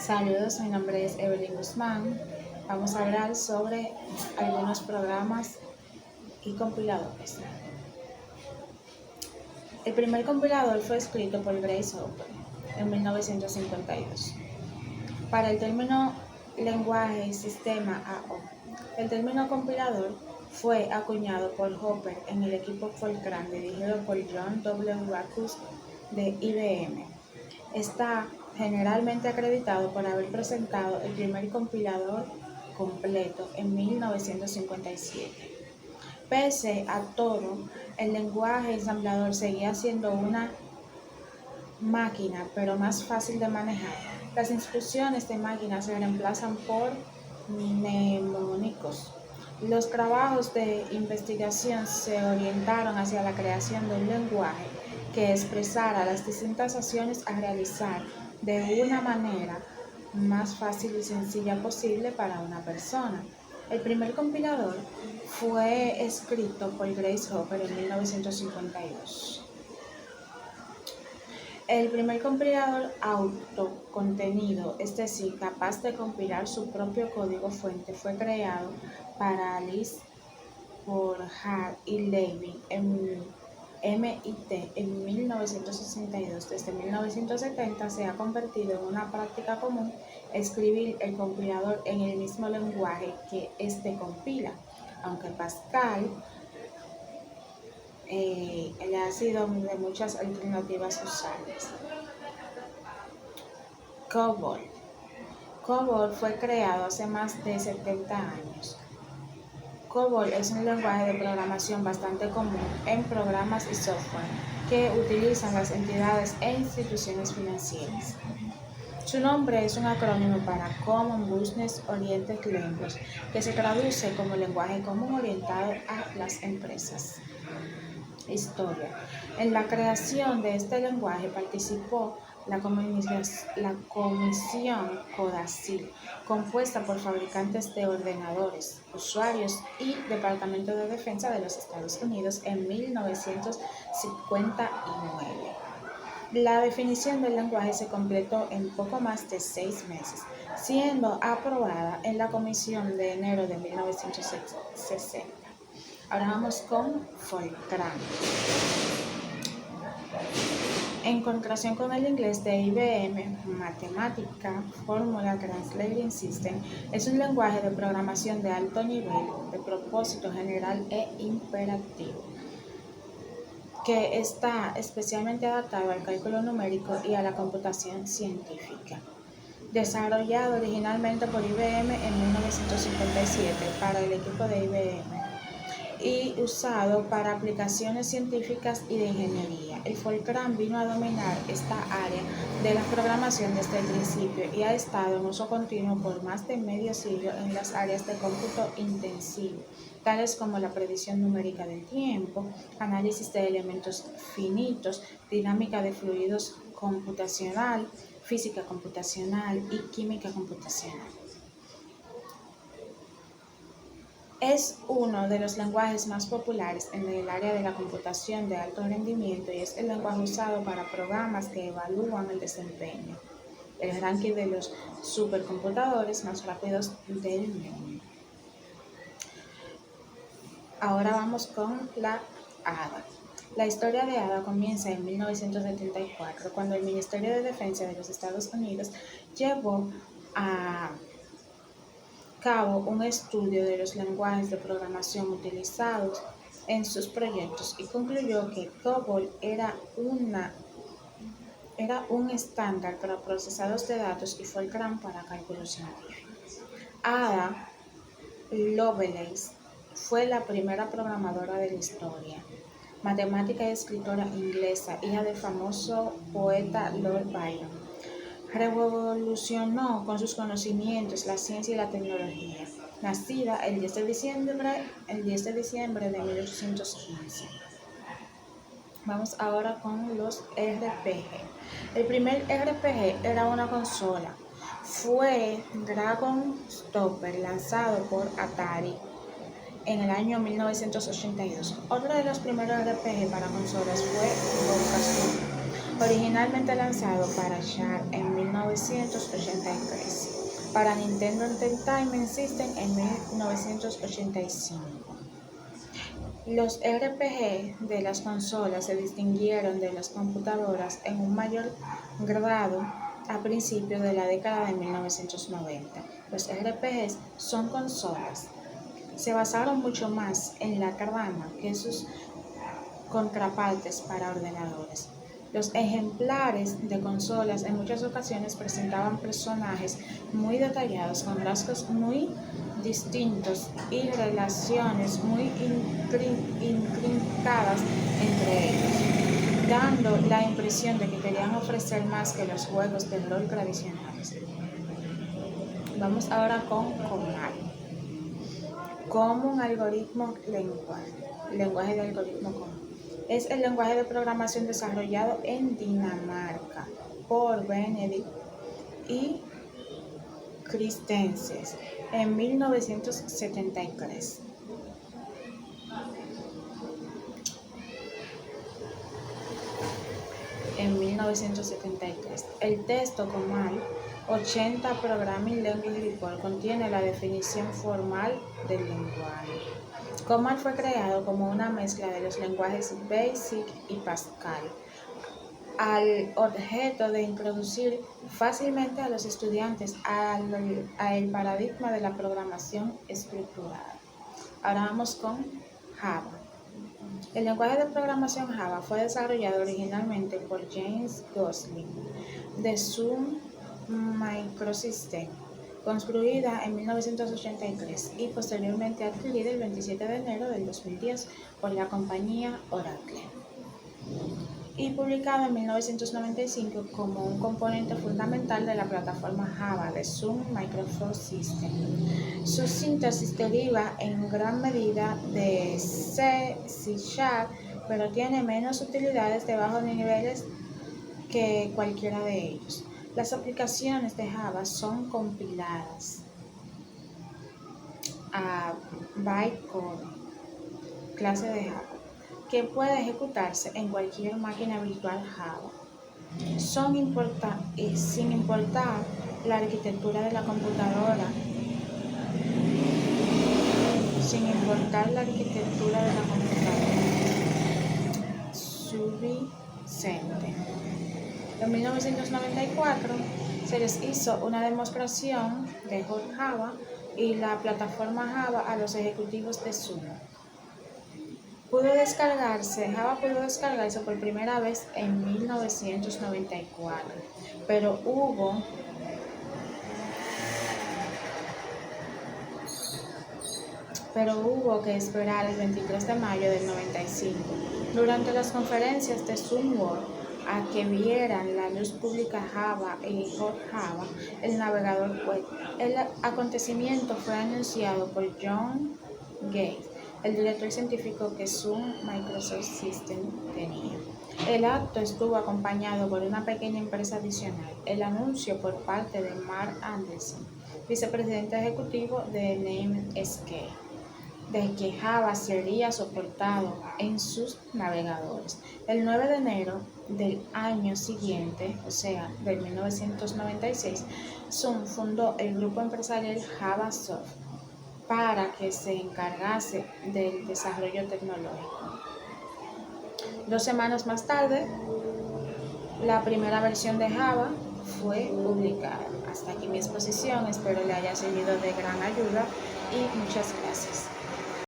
Saludos, mi nombre es Evelyn Guzmán. Vamos a hablar sobre algunos programas y compiladores. El primer compilador fue escrito por Grace Hopper en 1952 para el término lenguaje sistema AO. El término compilador fue acuñado por Hopper en el equipo Fortran dirigido por John W. Backus de IBM. Está generalmente acreditado por haber presentado el primer compilador completo en 1957. Pese a todo, el lenguaje ensamblador seguía siendo una máquina, pero más fácil de manejar. Las instrucciones de máquina se reemplazan por mnemónicos. Los trabajos de investigación se orientaron hacia la creación de un lenguaje que expresara las distintas acciones a realizar de una manera más fácil y sencilla posible para una persona. El primer compilador fue escrito por Grace Hopper en 1952. El primer compilador autocontenido, es decir, capaz de compilar su propio código fuente, fue creado para Alice Forsyth y Levin en MIT en 1962. Desde 1970 se ha convertido en una práctica común escribir el compilador en el mismo lenguaje que éste compila, aunque Pascal le ha sido de muchas alternativas usables. COBOL. COBOL fue creado hace más de 70 años. COBOL es un lenguaje de programación bastante común en programas y software que utilizan las entidades e instituciones financieras. Su nombre es un acrónimo para Common Business Oriented Language, que se traduce como lenguaje común orientado a las empresas. Historia. En la creación de este lenguaje participó la Comisión Codazzi, compuesta por fabricantes de ordenadores, usuarios y Departamento de Defensa de los Estados Unidos en 1959. La definición del lenguaje se completó en poco más de 6 meses, siendo aprobada en la Comisión de enero de 1960. Ahora vamos con Fortran. En comparación con el inglés de IBM, Matemática Formula Translating System es un lenguaje de programación de alto nivel, de propósito general e imperativo, que está especialmente adaptado al cálculo numérico y a la computación científica. Desarrollado originalmente por IBM en 1957 para el equipo de IBM y usado para aplicaciones científicas y de ingeniería. El Fortran vino a dominar esta área de la programación desde el principio y ha estado en uso continuo por más de medio siglo en las áreas de cómputo intensivo, tales como la predicción numérica del tiempo, análisis de elementos finitos, dinámica de fluidos computacional, física computacional y química computacional. Es uno de los lenguajes más populares en el área de la computación de alto rendimiento y es el lenguaje usado para programas que evalúan el desempeño. El ranking de los supercomputadores más rápidos del mundo. Ahora vamos con la ADA. La historia de ADA comienza en 1974, cuando el Ministerio de Defensa de los Estados Unidos llevó a cabo un estudio de los lenguajes de programación utilizados en sus proyectos y concluyó que COBOL era un estándar para procesados de datos y Fortran para cálculo científico. Ada Lovelace fue la primera programadora de la historia, matemática y escritora inglesa, hija del famoso poeta Lord Byron. Revolucionó con sus conocimientos la ciencia y la tecnología. Nacida el 10 de diciembre de 1815. Vamos ahora con los RPG. El primer RPG era una consola. Fue Dragon Stopper, lanzado por Atari en el año 1982. Otro de los primeros RPG para consolas fue Bowcastle, originalmente lanzado para Sharp en 1982. 1983, para Nintendo Entertainment System en 1985. Los RPG de las consolas se distinguieron de las computadoras en un mayor grado a principios de la década de 1990. Los RPGs son consolas. Se basaron mucho más en la trama que sus contrapartes para ordenadores. Los ejemplares de consolas en muchas ocasiones presentaban personajes muy detallados con rasgos muy distintos y relaciones muy intrincadas entre ellos, dando la impresión de que querían ofrecer más que los juegos de rol tradicionales. Vamos ahora con COMAL. Common Algorithm Language, lenguaje de algoritmo común. Es el lenguaje de programación desarrollado en Dinamarca por Benedict y Christensen en 1973. El texto COMAL 80 Programming Language Report contiene la definición formal del lenguaje. COMAL fue creado como una mezcla de los lenguajes BASIC y Pascal, al objeto de introducir fácilmente a los estudiantes al paradigma de la programación estructurada. Ahora vamos con Java. El lenguaje de programación Java fue desarrollado originalmente por James Gosling de Sun Microsystems, construida en 1983 y posteriormente adquirida el 27 de enero del 2010 por la compañía Oracle, y publicado en 1995 como un componente fundamental de la plataforma Java de Sun Microsystems. Su síntesis deriva en gran medida de C, C#, pero tiene menos utilidades de bajos niveles que cualquiera de ellos. Las aplicaciones de Java son compiladas a bytecode, clase de Java, que puede ejecutarse en cualquier máquina virtual Java, sin importar la arquitectura de la computadora, subyacente. En 1994 se les hizo una demostración de Hot Java y la plataforma Java a los ejecutivos de Sun. Java pudo descargarse por primera vez en 1994, pero hubo que esperar el 23 de mayo del 95, durante las conferencias de Sun World, a que vieran la luz pública Java y Hot Java, el navegador web. El acontecimiento fue anunciado por John Gates, el director científico que Sun Microsystems tenía. El acto estuvo acompañado por una pequeña empresa adicional, el anuncio por parte de Mark Anderson, vicepresidente ejecutivo de Namescape, de que Java sería soportado en sus navegadores. El 9 de enero del año siguiente, o sea, del 1996, Sun fundó el grupo empresarial JavaSoft para que se encargase del desarrollo tecnológico. 2 semanas más tarde, la primera versión de Java fue publicada. Hasta aquí mi exposición, espero le haya servido de gran ayuda y muchas gracias.